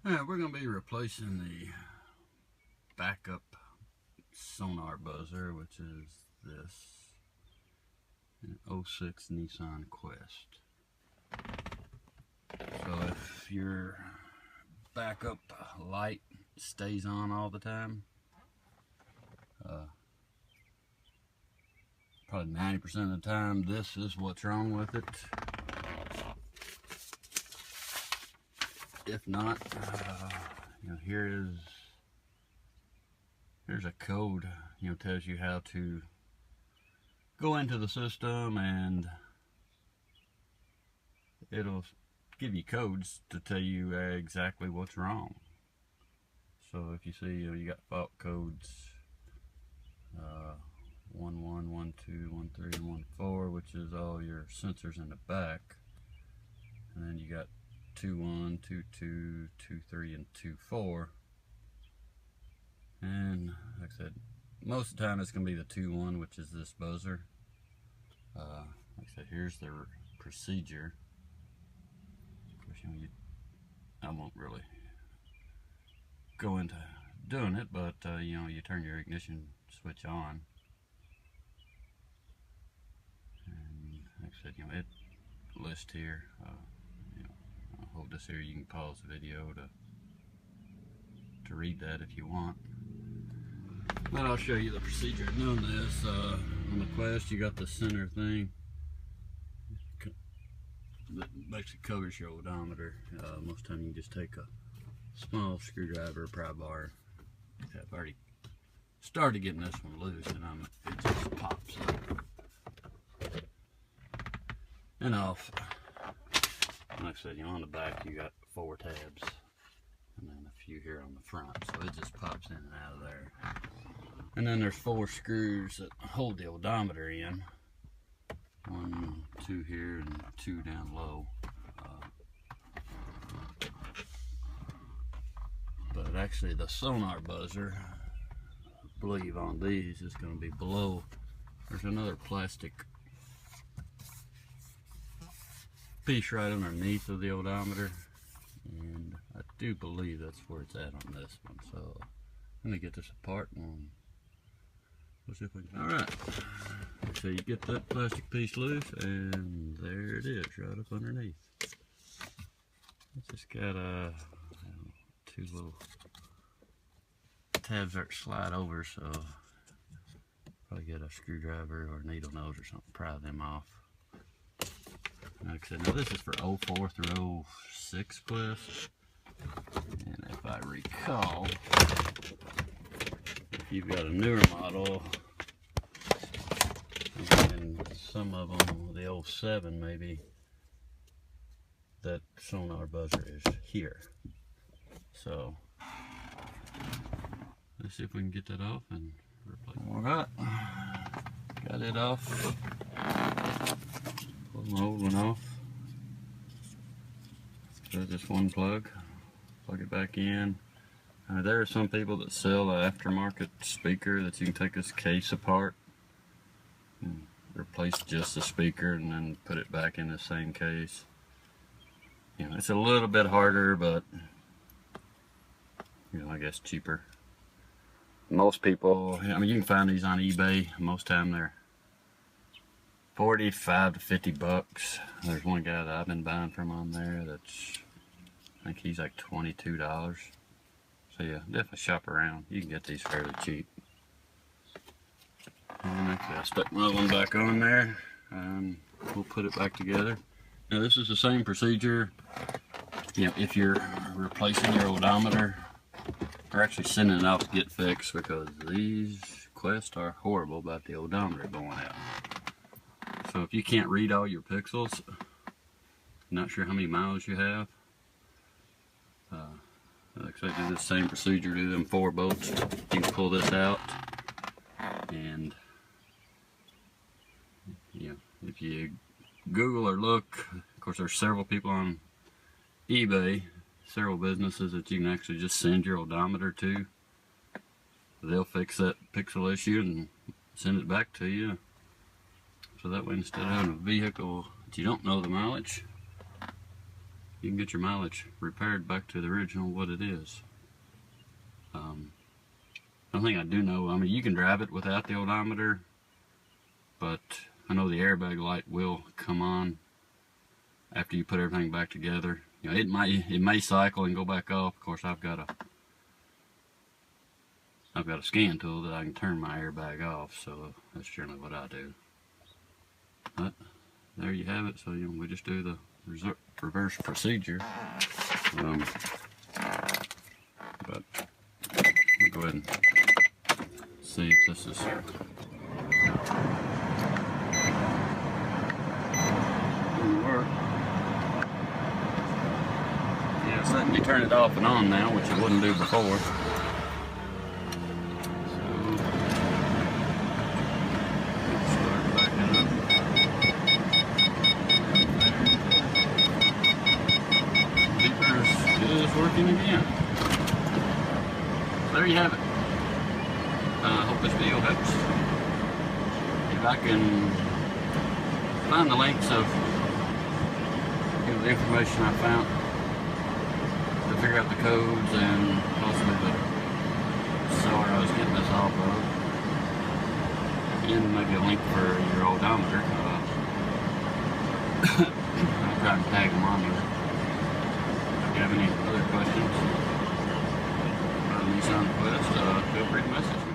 Alright, we're going to be replacing the backup sonar buzzer, which is this an 06 Nissan Quest. So if your backup light stays on all the time, probably 90% of the time this is what's wrong with it. If not, here's a code, tells you how to go into the system, and it'll give you codes to tell you exactly what's wrong. So if you see, you got fault codes 1, 1, 1, 2, 1, 3, and 1, 4, which is all your sensors in the back, and then you got 2, 1, 2, 2, 2, 3, and 2, 4. And like I said, most of the time it's going to be the 2, 1, which is this buzzer. Like I said, here's the procedure. Of course, I won't really go into doing it, but you turn your ignition switch on, and like I said, it lists here. I'll hold this here. You can pause the video to read that if you want. But I'll show you the procedure of doing this. On the Quest, you got the center thing that basically covers your odometer. Most of the time you just take a small screwdriver or pry bar. I've already started getting this one loose, and it just pops up and off. Like I said, on the back you got 4 tabs, and then a few here on the front, so it just pops in and out of there. And then there's 4 screws that hold the odometer in. 1, 2 here, and 2 down low. But actually the sonar buzzer, I believe on these, is going to be below. There's another plastic piece right underneath of the odometer, and I do believe that's where it's at on this one. So I'm going to get this apart and we'll see if we can. Alright, so you get that plastic piece loose, and there it is, right up underneath. It's just got 2 little tabs that slide over, so probably get a screwdriver or a needle nose or something, pry them off. Like I said, now this is for 04 through 06 Quest, and if I recall, if you've got a newer model, and some of them, the 07 maybe, that sonar buzzer is here. So let's see if we can get that off and replace it. Alright, got it off. Pull the old one off. There's just one plug it back in. There are some people that sell an aftermarket speaker that you can take this case apart and replace just the speaker and then put it back in the same case. It's a little bit harder, but I guess cheaper. Most people, you can find these on eBay. Most time they're 45 to 50 bucks. There's one guy that I've been buying from on there that's, I think he's like $22. So yeah, definitely shop around. You can get these fairly cheap. And I stuck my other one back on there, and we'll put it back together. Now this is the same procedure. If you're replacing your odometer, or actually sending it out to get fixed, because these Quests are horrible about the odometer going out. So if you can't read all your pixels, not sure how many miles you have, like I said, do the same procedure, do them 4 bolts. You can pull this out, and if you Google or look, of course there's several people on eBay, several businesses that you can actually just send your odometer to. They'll fix that pixel issue and send it back to you. So that way, instead of having a vehicle that you don't know the mileage, you can get your mileage repaired back to the original what it is. One thing I do know, I mean, you can drive it without the odometer, but I know the airbag light will come on after you put everything back together. You know, it may cycle and go back off. Of course, I've got a scan tool that I can turn my airbag off, so that's generally what I do. But there you have it. So, you know, we just do the reverse procedure. But we'll go ahead and see if this is gonna work. Yeah, it's letting me turn it off and on now, which it wouldn't do before. Working again. So there you have it. I hope this video helps. If I can find the links of the information I found to figure out the codes and possibly the seller I was getting this off of, and maybe a link for your odometer, I'll try and tag them on there. If you have any other questions about Nissan Quest, feel free to message me.